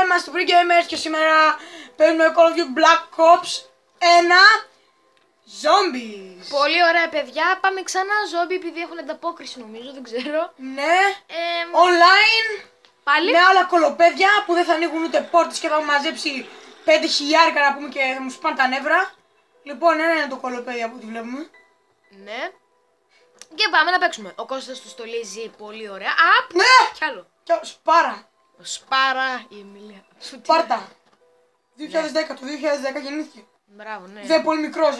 είμαστε Free Gamers και σήμερα παίζουμε Call of Duty Black Ops 1 Zombies. Πολύ ωραία παιδιά, πάμε ξανά zombie επειδή έχουν ανταπόκριση νομίζω, δεν ξέρω. Ναι, online, πάλι. με άλλα κολοπέδια που δεν θα ανοίγουν ούτε πόρτες και θα έχουν μαζέψει 5.000 να πούμε και θα μου σπάνε τα νεύρα. Λοιπόν, ένα είναι το κολοπέδι από ό,τι βλέπουμε. Ναι. Και πάμε να παίξουμε. Ο Κώστας του στολίζει πολύ ωραία. Απ! Ναι! Κι άλλο. Σπάρα. Ο Σπάρα, η Εμίλια. Σπάρτα. 2010, το 2010 γεννήθηκε. Μπράβο, ναι. Δεν πολύ μικρός,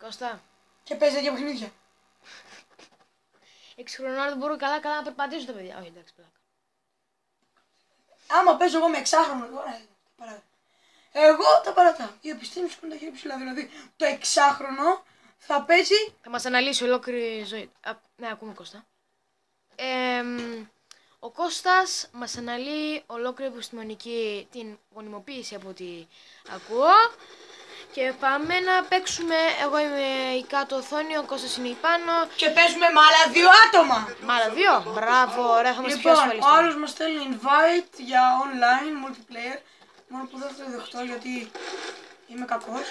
Κώστα. Και παίζει τέτοια παιχνίδια. 6 χρονών δεν μπορούν καλά να περπατήσουν τα παιδιά. Όχι, εντάξει, πλάκα. Άμα παίζω εγώ με 6χρονο τώρα, εγώ τα παρατάω. Η επιστήμη σου είναι τα χέρια ψηλά. Δηλαδή το 6χρονο θα παίζει. Θα μας αναλύσει ολόκληρη ζωή. Ναι, ακούμε Κώστα. Ο Κώστας μας αναλύει ολόκληρη επιστημονική την γονιμοποίηση από ό,τι ακούω. Και πάμε να παίξουμε. Εγώ είμαι η κάτω οθόνη, ο Κώστας είναι η πάνω. Και παίζουμε με άλλα δύο άτομα. Με άλλα δύο. Μπράβο, ωραία, θα μας πει Λοιπόν, ασφαλιστεί. ο άλλος μας στέλνει invite για online multiplayer. Μόνο που δεν θα το δεχτώ γιατί είμαι κακός.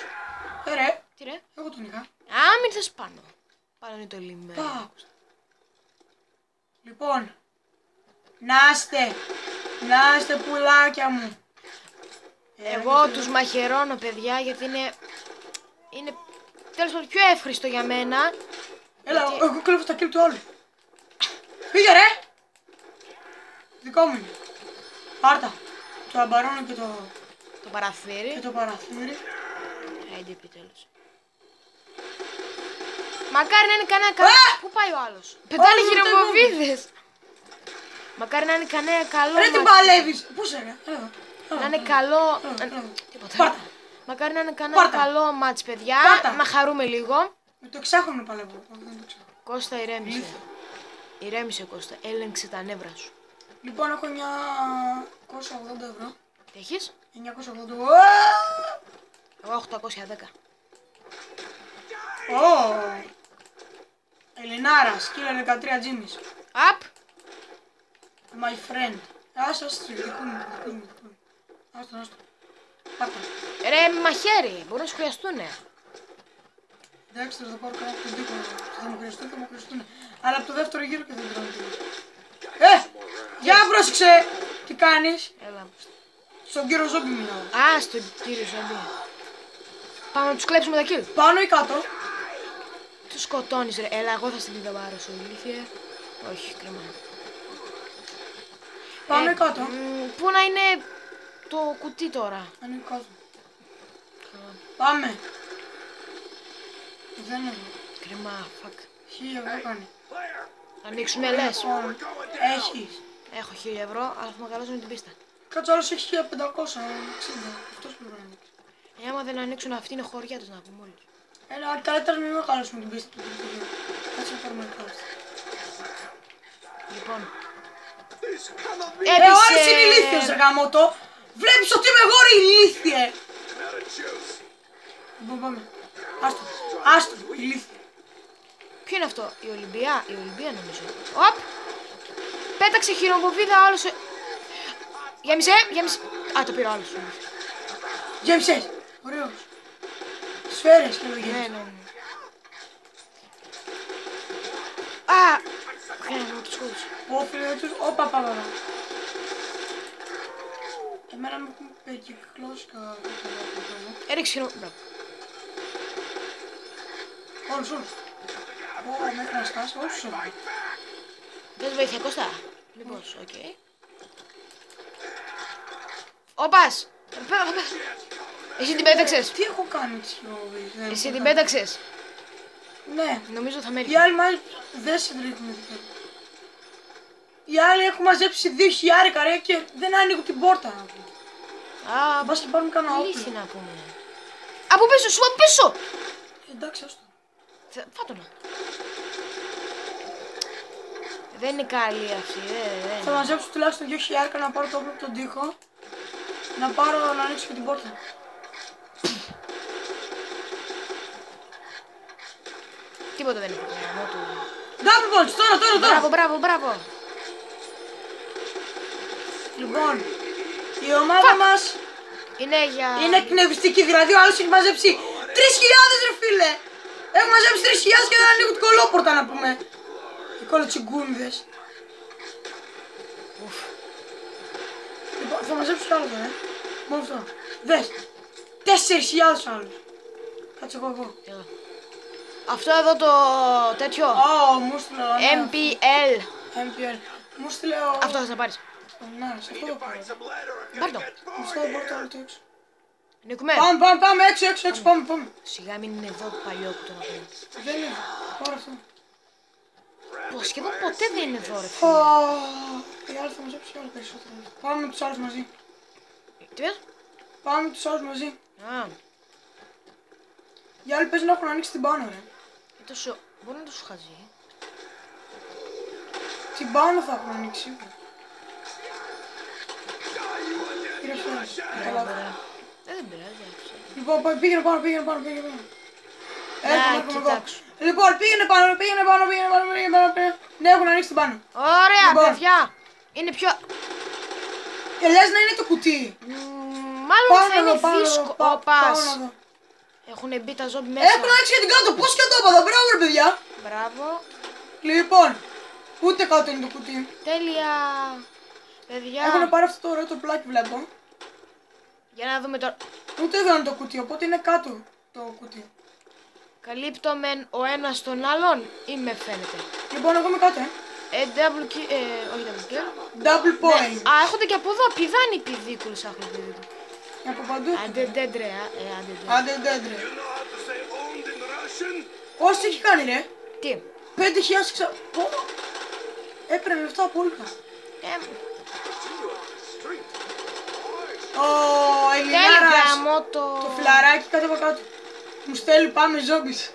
Ρε, Τι ρε. εγώ τον είχα. Α, μην θες πάνω. Πάνω είναι το λιμμένο. Πάω. Λοιπόν, να είστε πουλάκια μου. Εγώ τους μαχαιρώνω παιδιά γιατί είναι τέλος πάντων πιο εύχριστο για μένα. Έλα, γιατί... εγώ κλέβω τα kill του άλλου. Φύγε ρε! Δικό μου είναι. Πάρτα. Το αμπαρώνω και Το παραθύρι. το παραθύρι. Έντε επιτέλους. Μακάρι να είναι κανένα καλό. Πού πάει ο άλλος? Πετάνε χειροβοβίδες. Μακάρι να είναι κανένα καλό. Ρε την παλεύεις. Πού σε ρε. Να είναι καλό. Τίποτα. Πάρτα. Μακάρι να είναι κανένα καλό μάτς παιδιά. Πάρτα. Να χαρούμε λίγο. Με το 6χρονο παλεύω. Κώστα, ηρέμησε. Ηρέμησε Κώστα. Έλεγξε τα νεύρα σου. Λοιπόν, έχω 980 ευρώ. Τι έχεις? 980. Εγώ 810. Ελληνάρα, σκύλα 13 Τζίμις. Απ! My friend. Άσε, δικό μου. Άστο. Πάρτα. Ρε μαχαίρι, μπορούν να σου χρειαστούνε. Εντάξει, θα πάρω καλά από τον τοίχο. Θα μου χρειαστούν. Αλλά από το δεύτερο γύρο και δεν τρώνε. Για πρόσεξε! Τι κάνεις? Έλα. Στον κύριο Ζόμπι μιλάω. Α, στον κύριο Ζόμπι. Πάμε να τους κλέψουμε τα kill. Πάνω ή κάτω? Τους σκοτώνεις ρε. Έλα, εγώ θα στην πηγαβάρω σου, ηλίθιε. Όχι, κρίμα. Πάνω ή κάτω? Πού να είναι το κουτί τώρα? Αν είναι κάτω. Πάμε. Δεν είναι. Κρίμα, fuck. 1000 ευρώ κάνει. Θα ανοίξουμε λες. Έχεις. Έχω 1000 ευρώ, αλλά θα μεγαλώσουμε την πίστα. Κάτσε άλλος έχει 1560. Αυτός πρέπει να ανοίξει. Άμα δεν ανοίξουν αυτοί είναι χωριά τους να πούμε όλοι. Έλα, καλύτερα μην μεγαλώσουμε την πίστα του. Κάτσε να πάρουμε κάτω. Λοιπόν. Ο άλλος είναι ηλίθιος ρε γαμώτο. Βλέπεις ότι είμαι εγώ ρε ηλίθιε. Λοιπόν πάμε. Άστο, ηλίθιε. Ποιο είναι αυτό, η Ολυμπία? Η Ολυμπία νομίζω. Οπ! Πέταξε χειροβοβίδα ο άλλος. Γέμισε. Α, το πήρε ο άλλος. Γέμισες. Ωραίος. Σφαίρες και λογές. Ναι. Α! Χρειάζομαι τους κόδους. Ω φίλε τους, όπα. Εμένα μου έχουν περικυκλώσει κατά Έριξε χειροβοβίδα. Όλους. Μέχρι να σκάσει, όσους έχω. Θες βοήθεια Κώστα? Λοιπόν, οκ. Όπας! Θα πέσω. Εσύ την πέταξες. Τι έχω κάνει τις χειροβοβίδες? Εσύ την πέταξες. Ναι. Νομίζω θα με Οι ρίχνει. άλλοι μας δεν συντρίχνουν. Οι άλλοι έχουν μαζέψει 2.000 ρε και δεν ανοίγουν την πόρτα. Α, Μπας και πάρουμε κανένα λύση όπλο. να πούμε. Από πίσω, σου από πίσω! Εντάξει, άστο. Φάτονα. Δεν είναι καλή αυτή, Θα μαζέψω τουλάχιστον 2.000 να πάρω το όπλο από τον τοίχο. Να ανοίξω και την πόρτα. Τίποτα δεν είναι πρόβλημα του. Double points, τώρα. Μπράβο. Λοιπόν, Η ομάδα μας Είναι για... είναι εκνευριστική, δηλαδή ο άλλος έχει μαζέψει 3.000 ρε φίλε! Έχουν μαζέψει 3.000 και δεν ανοίγουν την κολόπορτα να πούμε. Οι κολοτσιγκούνιδες. Λοιπόν, θα μαζέψω κι άλλο τώρα, μόνο αυτό. Δες, 4.000 άλλους. Κάτσε εγώ. Έλα. Αυτό εδώ το τέτοιο. Μου στείλε ο MPL. MPL. Μου στείλε ο... Αυτό θα πάρεις. Ναι, σε αυτό το πάρω. Πάρ' το. Μου στείλε το πάρω το έξω. Νικούμε. Πάμε, έξω, πάμε. Σιγά μην είναι εδώ το παλιό που τον ακούω. Δεν είναι, πάρω αυτό. Πως σχεδόν ποτέ δεν είναι εδώ ρε φίλε. Οι άλλοι θα μαζέψει κι άλλο περισσότερο. Πάμε με τους άλλους μαζί. Τι πες? Πάμε με τους άλλους μαζί. Α, Οι άλλοι παίζουν να έχουν ανοίξει την πάνω ρε. τόσο... Μπορεί να το σου χαζεί. Την πάνω θα έχουν ανοίξει σίγουρα. Κύριε Φέρες, καταλάβω. Δεν πειράζει, άκουσα. Λοιπόν, πήγαινε πάνω. Έρχομαι εγώ. κοιτάξου. Λοιπόν, πήγαινε πάνω. Ναι, έχουν ανοίξει την πάνω. Ωραία, Λοιπόν. παιδιά. Είναι πιο... Λες να είναι το κουτί. Μάλλον Πάνω θα είναι εδώ, πάνω δύσκολο. εδώ, πάνω Πας. εδώ. Έχουν μπει τα ζόμπι μέσα. Έχουν ανοίξει και την κάτω, πώς και το έπαθα, μπράβο ρε παιδιά. Μπράβο. Λοιπόν, ούτε κάτω είναι το κουτί. Τέλεια. Παιδιά. Έχουν πάρει αυτό το ωραίο το πλάκι βλέπω. Για να δούμε τώρα. Ούτε εδώ είναι το κουτί, οπότε είναι κάτω το κουτί. Καλύπτομεν ο ένας τον άλλον ή με φαίνεται. Λοιπόν, εγώ είμαι κάτω, Double kill. Όχι double kill. Double point. Α, έχονται και από εδώ πηδάνει πηδίκουλες έχουν πηδίκουλες. Από παντού. Αντεντέντρε, Άντε, ντέντρε. Πόσο έχει κάνει ρε. Τι. 5.000 ξα... Πω. Έπαιρνε λεφτά απόλυτα. Ο Ελληνάρας. Τέλεια Το φιλαράκι κάτω από κάτω. Μου στέλνει πάμε ζόμπις.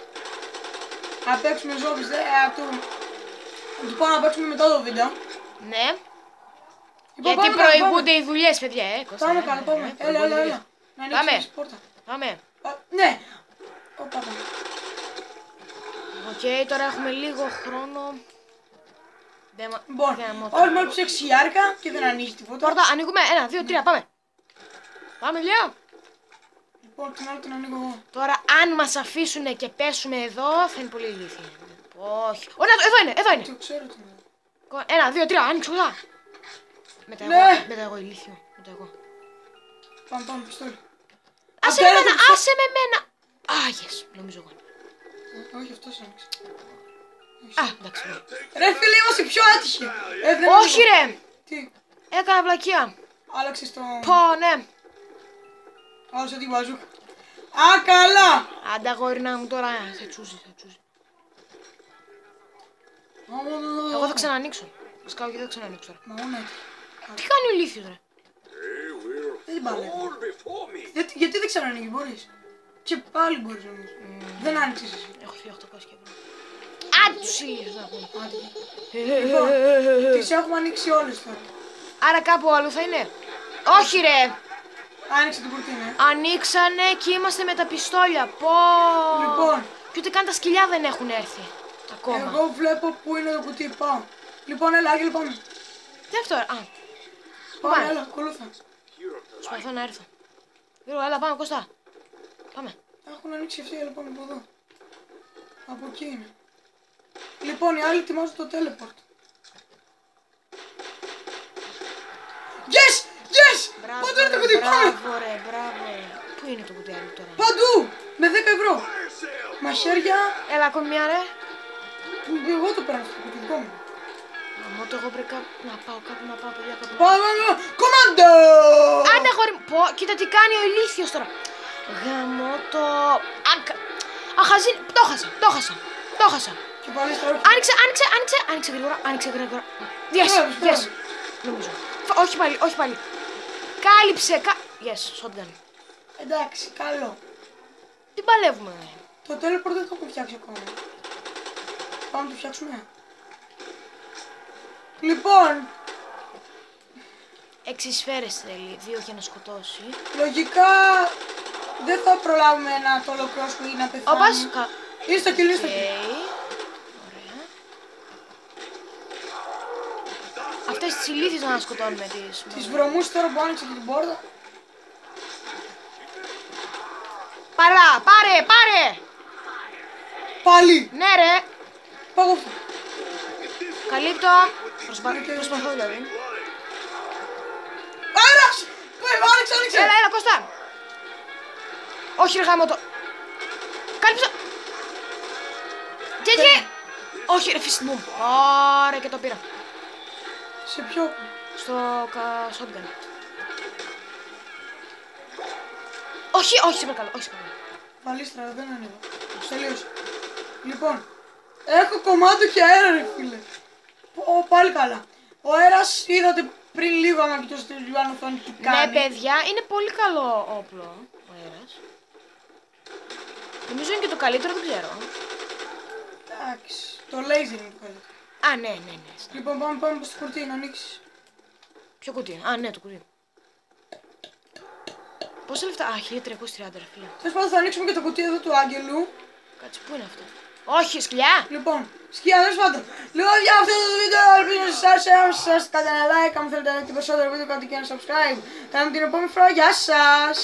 Να παίξουμε ζόμπις. Θα του πω να παίξουμε μετά το βίντεο. Ναι. Λοιπόν, Γιατί πάμε, προηγούνται οι δουλειές, παιδιά, Κώστα. Πάμε καλά, πάμε. Έλα. Να Πάμε. ανοίξεις την πόρτα. Πάμε. Ναι. Πάμε. Οκ, τώρα έχουμε λίγο χρόνο. Λοιπόν, Γαμώ. όλοι μόλις ψέξει χιλιάρικα και δεν ανοίγει τίποτα. Πόρτα, ανοίγουμε. 1, 2, 3, πάμε. Πάμε, δουλειά. Λοιπόν, την άλλη την ανοίγω εγώ. Τώρα, αν μας αφήσουν και πέσουμε εδώ, θα είναι πολύ ηλίθιοι. Όχι. Ωραία, εδώ είναι. Το ξέρω τι είναι. 1, 2, 3, άνοιξε όλα. Μετά Ναι. εγώ ηλίθιο. Μετά εγώ. Πάμε, πιστόλι. Άσε με εμένα, άσε με εμένα. Α, yes, νομίζω εγώ. Όχι, αυτός άνοιξε. Α, εντάξει. Ρε φίλε, είμαστε πιο άτυχοι. Όχι ρε, Τι, έκανα βλακεία. άλλαξες το... Πω, ναι. Άλλωσα την μπαζούκα. Α, καλά. Άντε αγόρινα μου τώρα, θα τσούζει. Εγώ θα ξανανοίξω. Σκάω και δεν θα ξανανοίξω τώρα. Μα ναι. Τι κάνει ο ηλίθιος ρε. Δεν την παλεύω. Γιατί δεν ξανανοίγει, μπορείς. Και πάλι μπορείς όμως. Δεν άνοιξες εσύ. Έχω 1800 και ευρώ. Άντε τους ηλίθιους να πούμε. Λοιπόν, τις έχουμε ανοίξει όλες τώρα. Άρα κάπου αλλού θα είναι. Όχι ρε. Άνοιξε την κουρτίνα. Ανοίξανε και είμαστε με τα πιστόλια. Πω. Λοιπόν. Και ούτε καν τα σκυλιά δεν έχουν έρθει. Ακόμα. Εγώ βλέπω που είναι το κουτί, πάω. Λοιπόν, έλα, Άγγελ, πάμε. Τι αυτό ρε. Α, Πάμε, έλα, ακολούθα. προσπαθώ να έρθω. Γιώργο, έλα πάμε Κώστα. Πάμε. Έχουν ανοίξει αυτοί, έλα, πάμε από εδώ. Από εκεί είναι. Λοιπόν, οι άλλοι ετοιμάζουν το teleport. Yes! Yes! Παντού είναι το κουτί, πάμε! Μπράβο ρε, μπράβο. Πού είναι το κουτί άλλο τώρα. Παντού! Με 10 ευρώ. Μαχαίρια. Έλα ακόμη μια ρε. Εγώ το παίρνω στο κουτί, δικό μου. Αμό το εγώ πρέπει να πάω κάπου, παιδιά, κάπου. Πάμε, κομμάντο! Άντε αγόρι μου. Πω, κοίτα τι κάνει ο ηλίθιος τώρα. Γαμώ το... Αχαζίν, το χάσα. Και πάλι στο έργο. Άνοιξε γρήγορα. Yes. Νομίζω. Όχι πάλι. Κάλυψε, Yes, shotgun. Εντάξει, καλό. Τι παλεύουμε. Το teleport δεν το έχω φτιάξει ακόμα. Πάμε να το φτιάξουμε. Λοιπόν, 6 σφαίρες θέλει, 2 για να σκοτώσει. λογικά δεν θα προλάβουμε να το ολοκληρώσουμε ή να πεθάνουμε. Όπας, Είναι στο kill, είναι στο kill. Ωραία. Αυτές τις ηλίθιες να σκοτώνουμε τις. Τις βρωμούς τώρα που άνοιξε και την πόρτα. Πάρε! Πάλι! Ναι ρε! Πάω αυτό. Καλύπτω. Προσπαθώ δηλαδή. Αέρας! Άνοιξε! Έλα Κώστα! Όχι ρε γάμο το. Κάλυψα! Και! Όχι ρε φύση μου. Ωραία και το πήρα. Σε ποιο? Στο shotgun. Όχι σε παρακαλώ. Βαλίστρα, δεν ανοίγω. Τελείωσε. Λοιπόν, έχω κομμάτι και αέρα ρε φίλε. Πάλι καλά. Ο αέρας είδατε πριν λίγο άμα κοιτώσετε λίγο αν οθόνη τι κάνει. Ναι παιδιά, είναι πολύ καλό όπλο ο αέρας. Νομίζω είναι και το καλύτερο, δεν ξέρω. Εντάξει, το laser είναι το καλύτερο. Α, ναι. Λοιπόν, πάμε στο κουτί να ανοίξεις. Ποιο κουτί? Α, ναι, το κουτί. Πόσα λεφτά? Α, 1330 ρε φίλε. Θες πάντων θα ανοίξουμε και το κουτί εδώ του Άγγελου. Κάτσε, πού είναι αυτό? Όχι, σκυλιά! Λοιπόν, σκιά, δες πάντων. Λοιπόν, για αυτό το βίντεο ελπίζω να σας άρεσε. Αν σας άρεσε, κάντε ένα like. Αν θέλετε να δείτε περισσότερο βίντεο, κάντε και ένα subscribe. Θα δούμε την επόμενη φορά. Γεια σας!